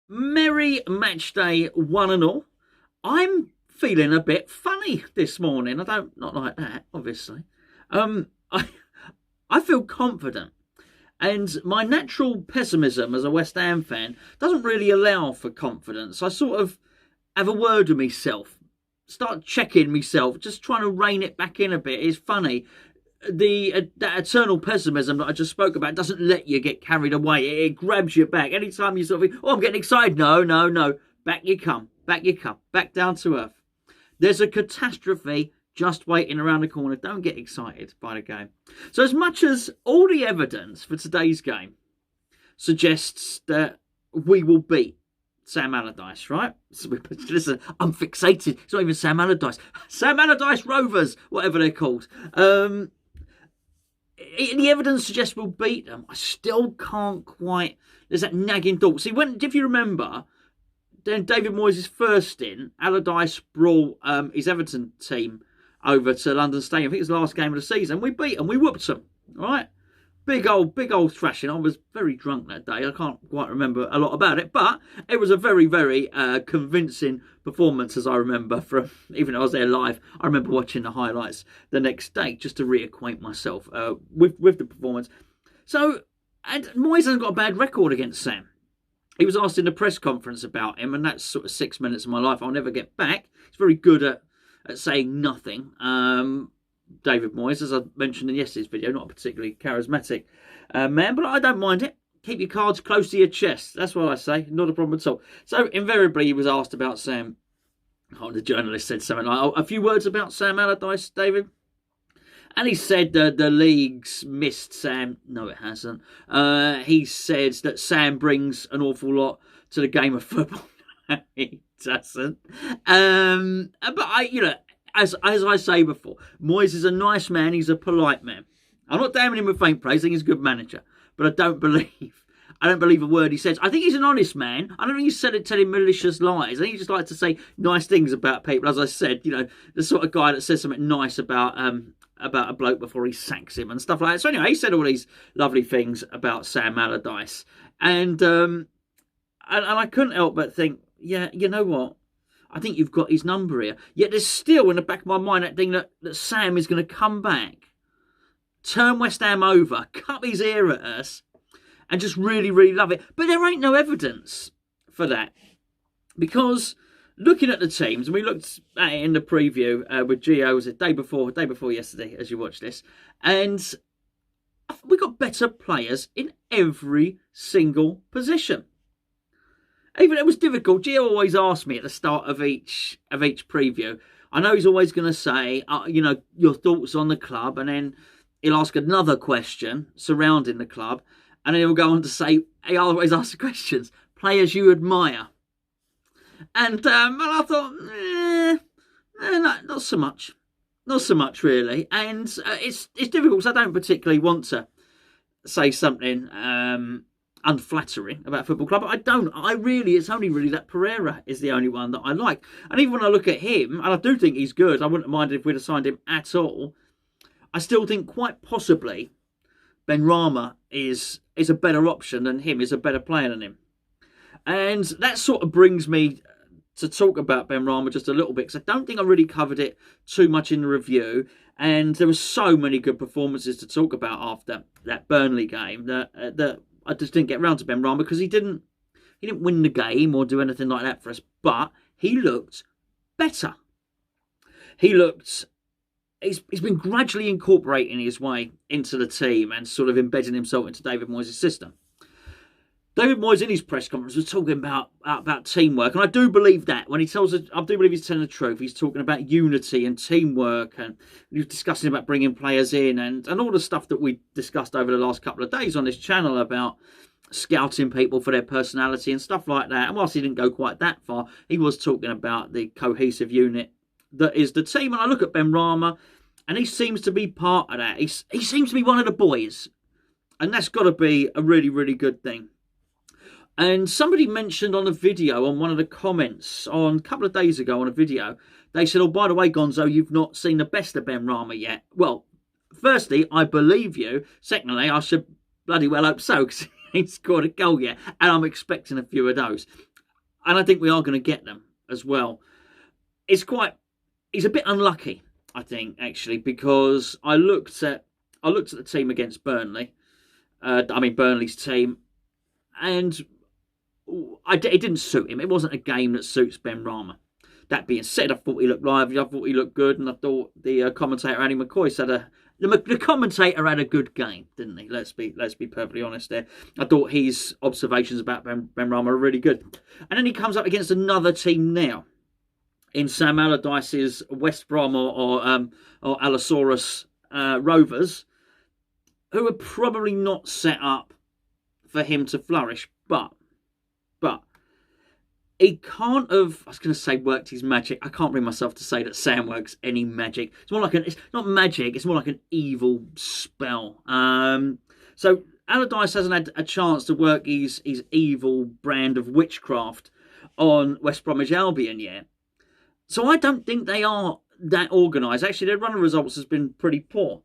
Merry match day, one and all. I'm feeling a bit funny this morning. I don't not like that, obviously. I I feel confident, and my natural pessimism as a West Ham fan doesn't really allow for confidence. I sort of have a word with myself, start checking myself, just trying to rein it back in a bit. It's funny. That eternal pessimism that I just spoke about doesn't let you get carried away. It grabs you back. Anytime you sort of think, oh, I'm getting excited. No, no, no. Back you come. Back you come. Back down to earth. There's a catastrophe just waiting around the corner. Don't get excited by the game. So as much as all the evidence for today's game suggests that we will beat Sam Allardyce, right? So listen, I'm fixated. It's not even Sam Allardyce. Sam Allardyce Rovers, whatever they're called. The evidence suggests we'll beat them. I still can't quite. There's that nagging thought. See, if you remember, then David Moyes' first stint, Allardyce brought his Everton team over to London Stadium. I think it was the last game of the season. We beat them. We whooped them. All right. Big old thrashing. I was very drunk that day. I can't quite remember a lot about it, but it was a very, very convincing performance, as I remember. From even though I was there live, I remember watching the highlights the next day just to reacquaint myself with the performance. So, and Moyes hasn't got a bad record against Sam. He was asked in the press conference about him, and that's sort of 6 minutes of my life I'll never get back. He's very good at saying nothing. David Moyes, as I mentioned in yesterday's video, not a particularly charismatic man, but I don't mind it. Keep your cards close to your chest. That's what I say. Not a problem at all. So invariably he was asked about Sam. Oh, the journalist said something like, oh, a few words about Sam Allardyce, David. And he said that the league's missed Sam. No, it hasn't. He said that Sam brings an awful lot to the game of football. He doesn't. But as I say before, Moyes is a nice man. He's a polite man. I'm not damning him with faint praise. I think he's a good manager. But I don't believe a word he says. I think he's an honest man. I don't think he's telling malicious lies. I think he just likes to say nice things about people. As I said, the sort of guy that says something nice about a bloke before he sacks him and stuff like that. So anyway, he said all these lovely things about Sam Allardyce. And I couldn't help but think, yeah, you know what? I think you've got his number here. Yet there's still in the back of my mind that thing that Sam is going to come back, turn West Ham over, cut his ear at us, and just really, really love it. But there ain't no evidence for that. Because looking at the teams, and we looked at it in the preview with Gio, was it day before yesterday, as you watched this, and we got better players in every single position. Even it was difficult. Gio always asked me at the start of each preview. I know he's always going to say, your thoughts on the club, and then he'll ask another question surrounding the club, and then he'll go on to say, he always asks the questions, players you admire. And I thought, no, not so much. Not so much, really. And it's difficult because I don't particularly want to say something unflattering about a football club. It's only really that Pereira is the only one that I like. And even when I look at him, and I do think he's good, I wouldn't mind if we'd have signed him at all, I still think quite possibly Benrahma is a better option than him, is a better player than him. And that sort of brings me to talk about Benrahma just a little bit, because I don't think I really covered it too much in the review. And there were so many good performances to talk about after that Burnley game that I just didn't get round to Benrahma because he didn't win the game or do anything like that for us. But he looked better. He's been gradually incorporating his way into the team and sort of embedding himself into David Moyes' system. David Moyes in his press conference was talking about teamwork, and I do believe that. I do believe he's telling the truth. He's talking about unity and teamwork, and he was discussing about bringing players in and all the stuff that we discussed over the last couple of days on this channel about scouting people for their personality and stuff like that. And whilst he didn't go quite that far, he was talking about the cohesive unit that is the team. And I look at Benrahma, and he seems to be part of that. He seems to be one of the boys, and that's got to be a really, really good thing. And somebody mentioned on a video, on one of the comments, on a couple of days ago on a video, they said, oh, by the way, Gonzo, you've not seen the best of Benrahma yet. Well, firstly, I believe you. Secondly, I should bloody well hope so, because ain't scored a goal yet, and I'm expecting a few of those. And I think we are going to get them as well. He's a bit unlucky, I think, actually, because I looked at the team against Burnley. Burnley's team, and it didn't suit him. It wasn't a game that suits Benrahma. That being said, I thought he looked lively. I thought he looked good, and I thought the commentator Andy McCoy said the commentator had a good game, didn't he? Let's be perfectly honest there. I thought his observations about Benrahma were really good. And then he comes up against another team now in Sam Allardyce's West Brom or Allosaurus Rovers, who are probably not set up for him to flourish, but he can't have, I was going to say worked his magic. I can't bring myself to say that Sam works any magic. It's more like it's not magic, it's more like an evil spell. So Allardyce hasn't had a chance to work his evil brand of witchcraft on West Bromwich Albion yet. So I don't think they are that organised. Actually, their run of results has been pretty poor.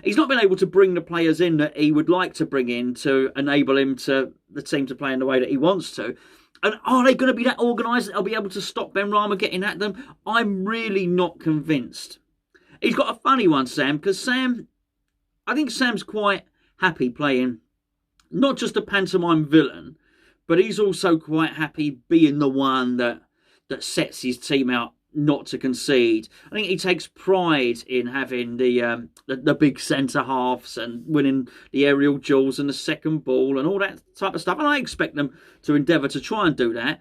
He's not been able to bring the players in that he would like to bring in to enable the team to play in the way that he wants to. And are they going to be that organised that they'll be able to stop Benrahma getting at them? I'm really not convinced. He's got a funny one, Sam, because I think Sam's quite happy playing not just a pantomime villain, but he's also quite happy being the one that sets his team out not to concede. I think he takes pride in having the big centre halves and winning the aerial duels and the second ball and all that type of stuff. And I expect them to endeavour to try and do that.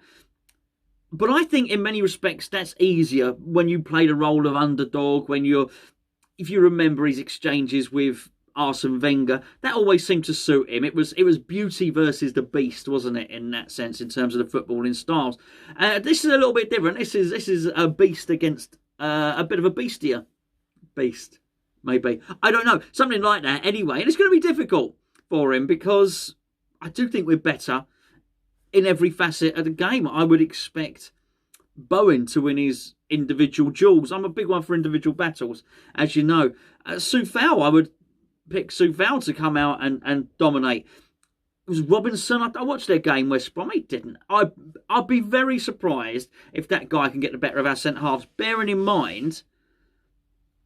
But I think in many respects that's easier when you play the role of underdog. If you remember his exchanges with Arsene Wenger, that always seemed to suit him. It was beauty versus the beast, wasn't it? In that sense, in terms of the footballing styles, this is a little bit different. This is a beast against a bit of a beastier beast, maybe. I don't know, something like that. Anyway, and it's going to be difficult for him because I do think we're better in every facet of the game. I would expect Bowen to win his individual duels. I'm a big one for individual battles, as you know. Soufal, I would pick Soufal to come out and dominate. It was Robinson. I watched their game, West Brom. He didn't. I'd be very surprised if that guy can get the better of our centre-halves, bearing in mind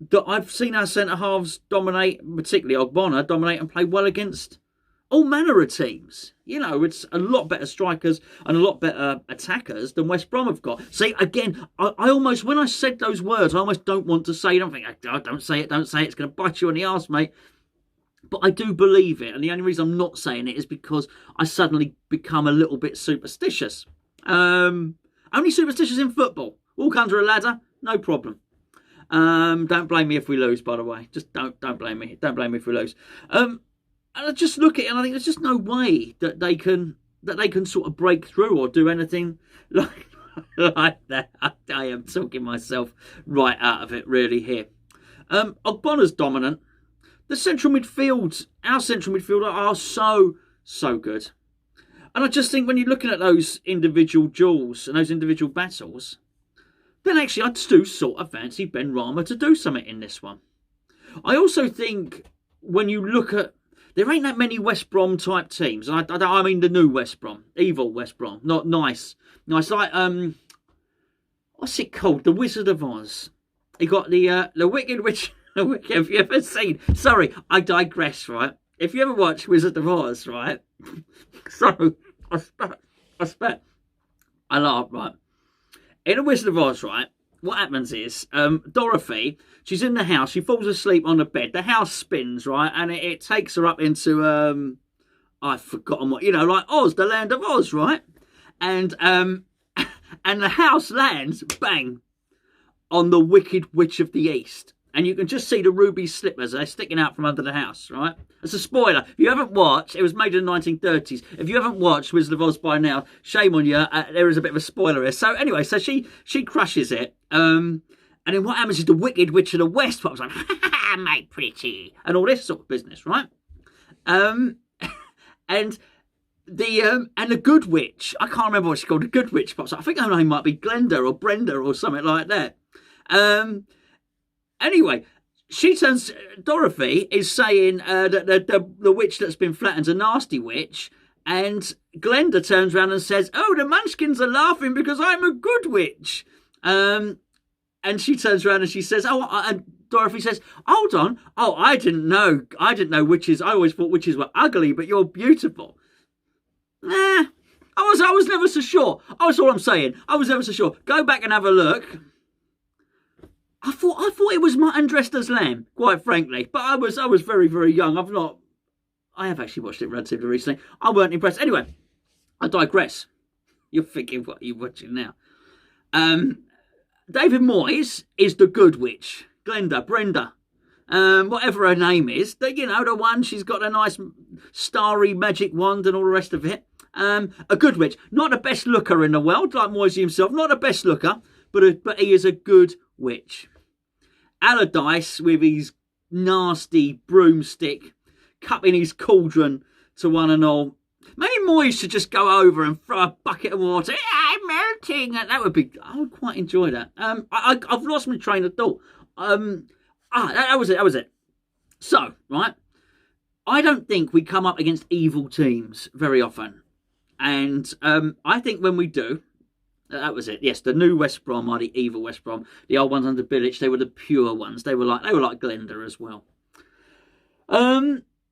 that I've seen our centre-halves dominate, particularly Ogbonna, dominate and play well against all manner of teams. You know, it's a lot better strikers and a lot better attackers than West Brom have got. See, again, I almost, when I said those words, I almost don't want to say it. I think, don't say it, it's going to bite you on the arse, mate. But I do believe it, and the only reason I'm not saying it is because I suddenly become a little bit superstitious. Only superstitious in football. Walk under a ladder, no problem. Don't blame me if we lose, by the way. Just don't blame me. Don't blame me if we lose. And I just look at it and I think there's just no way that they can sort of break through or do anything like that. I am talking myself right out of it, really, here. Ogbonna's dominant. Our central midfield are so good. And I just think when you're looking at those individual duels and those individual battles, then actually I do sort of fancy Benrahma to do something in this one. I also think when you look at, there ain't that many West Brom type teams. And I mean the new West Brom, evil West Brom, not nice. Nice like, what's it called? The Wizard of Oz. You got the Wicked Witch. Have you ever seen? Sorry, I digress, right? If you ever watch Wizard of Oz, right? So, I spat. I laugh, right? In a Wizard of Oz, right? What happens is, Dorothy, she's in the house, she falls asleep on the bed, the house spins, right? And it takes her up into, I've forgotten what, like Oz, the land of Oz, right? And the house lands, bang, on the Wicked Witch of the East. And you can just see the ruby slippers. They're sticking out from under the house, right? It's a spoiler. If you haven't watched, it was made in the 1930s. If you haven't watched Wizard of Oz by now, shame on you. There is a bit of a spoiler here. So anyway, so she crushes it. And then what happens is the Wicked Witch of the West pops like, ha, mate, pretty. And all this sort of business, right? And the Good Witch, I can't remember what she's called, the Good Witch pops up. I think her name might be Glenda or Brenda or something like that. Anyway, Dorothy is saying that the witch that's been flattened's a nasty witch, And Glenda turns around and says, "Oh, the Munchkins are laughing because I'm a good witch." And she turns around and she says, and Dorothy says, "Hold on. Oh, I didn't know witches. I always thought witches were ugly, but you're beautiful." Nah, I was never so sure. That's all I'm saying. I was never so sure. Go back and have a look. I thought it was mutton dressed as lamb, quite frankly. But I was very, very young. I have actually watched it relatively recently. I weren't impressed. Anyway, I digress. You're thinking, what are you watching now? David Moyes is the good witch. Brenda, whatever her name is. The one, she's got a nice starry magic wand and all the rest of it. A good witch. Not the best looker in the world, like Moyes himself. Not the best looker, but he is a good witch. Allardyce, with his nasty broomstick, cupping his cauldron to one and all. Maybe Moyes should just go over and throw a bucket of water. I'm melting. I would quite enjoy that. I've lost my train of thought. That was it. So, right, I don't think we come up against evil teams very often. And I think when we do, that was it. Yes, the new West Brom are the evil West Brom. The old ones under Bilic, they were the pure ones. They were like Glenda as well.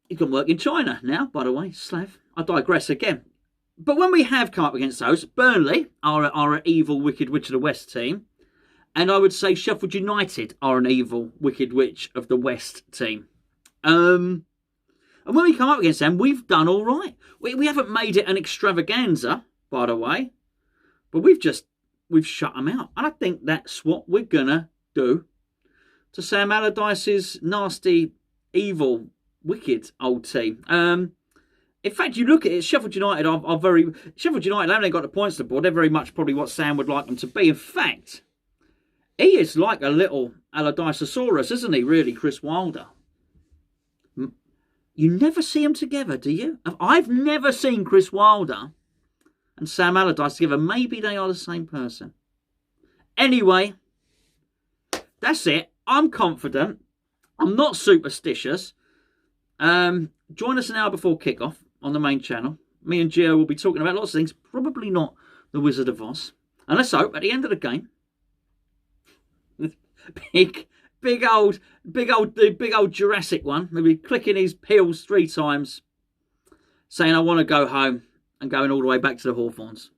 You can work in China now, by the way, Slav. I digress again. But when we have come up against those, Burnley are an evil, wicked witch of the West team. And I would say Sheffield United are an evil, wicked witch of the West team. And when we come up against them, we've done all right. We haven't made it an extravaganza, by the way. But we've shut them out. And I think that's what we're going to do to Sam Allardyce's nasty, evil, wicked old team. In fact, you look at it, Sheffield United Sheffield United haven't got the points to the board. They're very much probably what Sam would like them to be. In fact, he is like a little Allardycesaurus, isn't he, really, Chris Wilder? You never see them together, do you? I've never seen Chris Wilder and Sam Allardyce together. Maybe they are the same person. Anyway, that's it. I'm confident. I'm not superstitious. Join us an hour before kickoff on the main channel. Me and Gio will be talking about lots of things. Probably not the Wizard of Oz. And let's hope at the end of the game, big old Jurassic one, maybe clicking his heels 3 times, saying I want to go home and going all the way back to the Hawthorns.